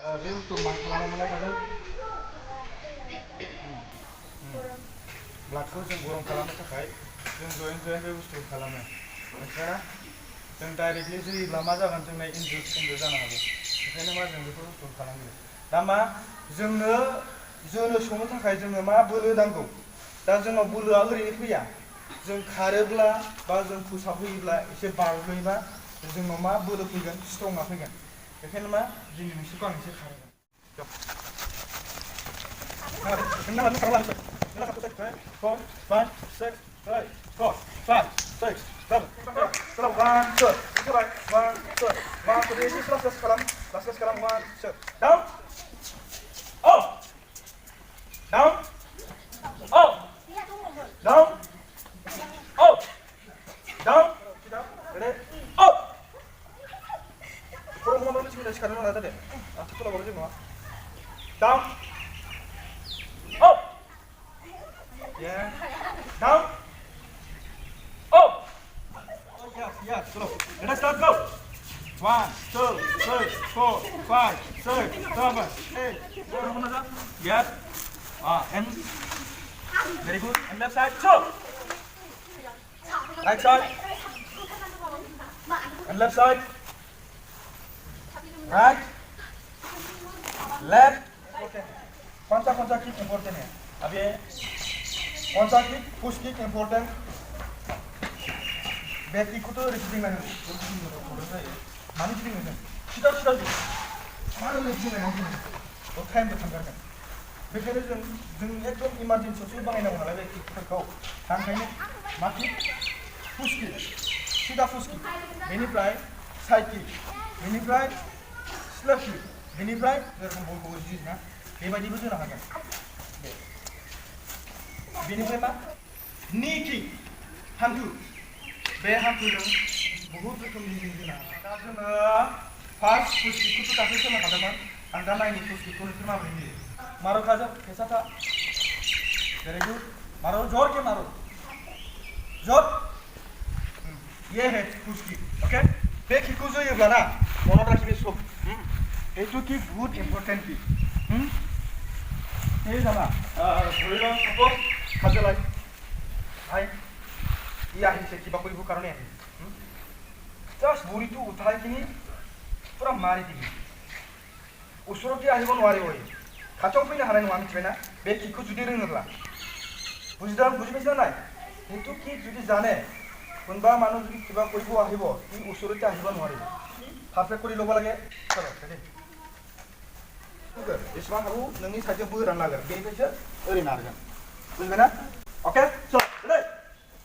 बे बुस्थु मा खालामोमोनलाय दाजों ब्लाडखौ जों गरम खालामनो थाखाय जों जयेन बे बुस्थुखौ खालामो ओमफ्राय जों डाइरेक्टलि जोयोब्ला मा जागोन जोंना इनजुर जानो हागौ बेखायनो मा जों बेफोर बुस्थुखौ खालामो दा मा जोंनो संनो थाखाय जोंनो मा बोलो नांगौ दा जोंनाव बोलोआ ओरैनो फैया जों खारोब्ला बा जों फोसाबहोयोब्ला एसे बारलोयोबा जोंनाव मा बोलो फैगोन स्ट्रंआ फैगोन बेखायनो मा दिनै नोंसोरखौ आं एसे खारोगोन Four, five, six, eight, 4, 5, 6, 7, 1, 2, one, two, this is last kalam, 1, 2, down, up, down, up, down, up, down, ready, up. Kurang mau nulis sudah sekarang ada deh. Aku pula boleh juga. Down, up. Yeah. Down. Up. Oh yeah, slow. Let's start go. 1, 2, 3, 4, 5, 6, 7, 8. Yes. And very good. And left side. So. Right side. And left side. Right. Left. Okay. कौन सा kick important है अब ये कौन सा kick push kick important back kick को तो receiving line मानी receiving line सीधा मानो रिसीविंग लाइन वो टाइम पे थांगारगोन बेखायनो जों एकदम इमारजेन्सियावसो बाहायनांगौ नालाय बे किकफोरखौ थांखायनो मा किक पुश किक सीधा पुश किक बेनिफ्राय साइड किक बेनिफ्राय स्लैप किक बेनिफ्राय जेरखम बलखौ जिना बेबायदिबो जोनो हागोन बेनिफ्राय मा नी किक हान्थु बे हान्थुजों बहुत रोखोमनि जों जोनो हागोन दा जोङो फार्स्ट पुश किकखौथ' दाख्लै सोलोंखादोंमोन आं दा नायनि पुश किकखौ नोंसोर माबोरै होयो मारो खाजों फैसा था वेरी गुड मारो जोर के मारो जोर ये है पुश किक ओके बे किकखौ जोयोब्ला ना मনত राखिबे सब এইটো কিক বহুত ইম্পৰ্টেণ্ট কিক এই জানা ধৰি লওক সাপোজ খাজলাই ভাই ই আহিছে কিবা কৰিবৰ কাৰণে আহিছে জাষ্ট ভৰিটো উঠাই কিনি পুৰা মাৰি দিবি ওচৰতে আহিব নোৱাৰিব খাथियाव फैनो हानाय नङा मिथिबायना बे किकखौ जुदि रोङोब्ला বুজি পাইছা নাই এইটো কিক যদি জানে কোনোবা মানুহ যদি কিবা কৰিব আহিব ই ওচৰতে আহিব নোৱাৰিব পাৰফেক্ট কৰি ল'ব লাগে চলো रेडी बेसेबां हागौ नोंनि साइडजों बोरान लागोन बेनिफ्रायसो ओरै नारगोन बुजिबायना अके स' रेडी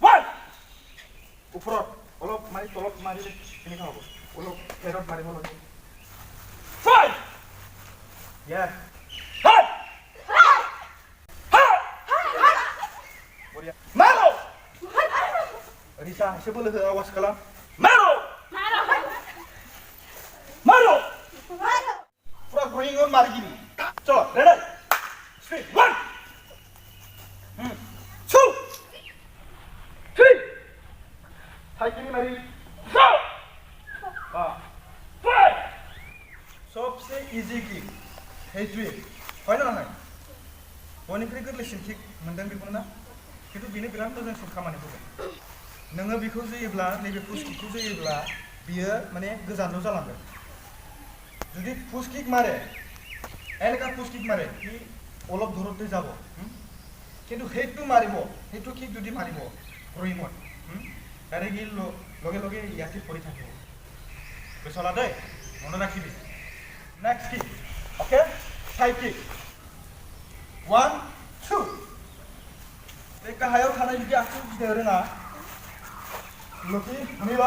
1 ওপৰত অলপ মাৰি তলত মাৰিলে কেনেকৈ হ'ব অলপ হেডত মাৰিব লাগে 5 yeah বঢ়িয়া মাৰো ৰিচা এसे बोलो हो आवाज खालाम मारो पूरा ग्रोइंग और मार गिरी चलो रेडी स्पीड 1 2 3 थाइकिनी मारी 4 5 सबसे इजी किक हेजुए होइन ना बयनिख्रुइ गोरलैसिन किक मोनदों बेखौनो ना खिन्थु बेनो बिराद मोजांसिन खामानि होगोन नोङो बेखौ जोयोब्ला नैबे पुश किकखौ जोयोब्ला बियो माने गोजानल' जालांगोन যদি পুশ কিক মারে এনেকা পুশ কিক মারে কি অলপ দূৰতে যাব কিন্তু হেইটো মাৰিব হেইটো কিক যদি মাৰিব ৰহিমত ডাইৰেক্টলি লগে লগে ইয়াতে পৰি থাকিব বেচলা দেই Ono lakibi. Next kick. Okay? Side kick. 1, 2. बे गाहायाव थानाय बिदि आथिं गिदिर रोङा लखि শুনিল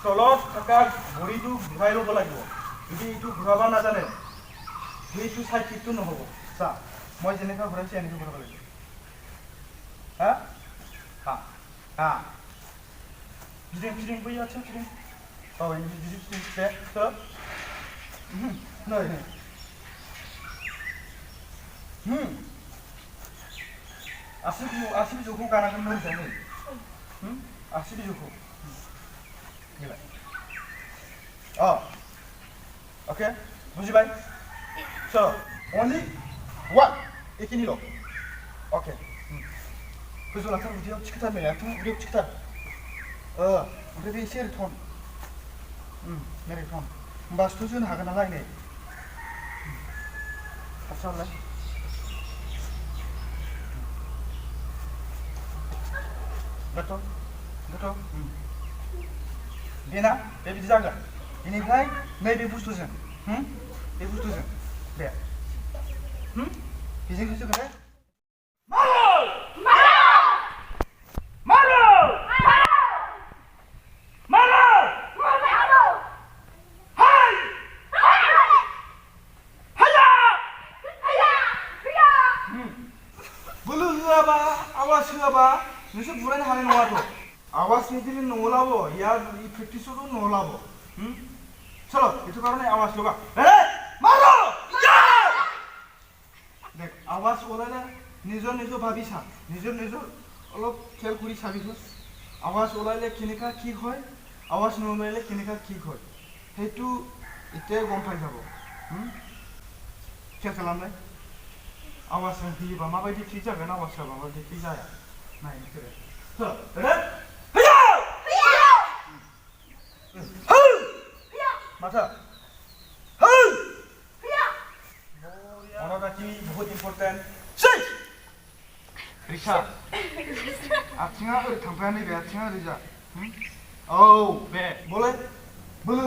তলত থকা ভৰিটো ঘূৰাই ল'ব লাগিব যদি এইটো ঘূৰাব নাজানে সেইটো চাইড কিকটো নহ'ব চা মই যেনেকৈ ঘূৰাইছো এনেকৈ ঘূৰাব লাগিব হা হা হা गिदिं बैयो आथिं गिदिं गिदिं बे नै आसि बिजौखौ गानांगोन मोजाङै आसि बिजौखौ गैला ओके बुजिबाय स' only one एखिनिल' ओके गोजौ लाथार उदैयाव थिखोथार नै आथिं उदैयाव थिखोथार ओमफ्राय बे एसे ओरै थन ओरै थन होमबासोथ' जोनो हागोन नालाय नै खाथियावलाय betul बेना बे बिदि जागोन बेनिफ्राय नैबे बुस्थुजों बे बुस्थुजों बे बेजोंसो जोगोन दे बोलो होआबा आवाज होआबा नोंसोर बुरायनो हानाय नङाथ' आवाज निदिले नलाबो यार प्रेक्टिसो도 नलाबो चलो इतो कारणे आवाज होगा रे मारो देख आवाज ओलाले निजर निजर भाबिसा निजर অলপ খেল কৰি চাবিছো आवाज ওলালে কেনেকা কি হয় आवाज নলালে কেনেকা কি হয় হেতু ইতে গম পাই যাব খেল খালামলাই आवाज होयोबा माबायदि ঠিক जागोन आवाज होबा माबायदि ঠিক जाया नाय नोंसोरो चलो रेडी माथा मनोराखि बहुत इम्पोर्टेन्ट रिसा आथिङा ओरै थांफाया नैबे आथिङा ओरै जा औ बे बोलो बोलो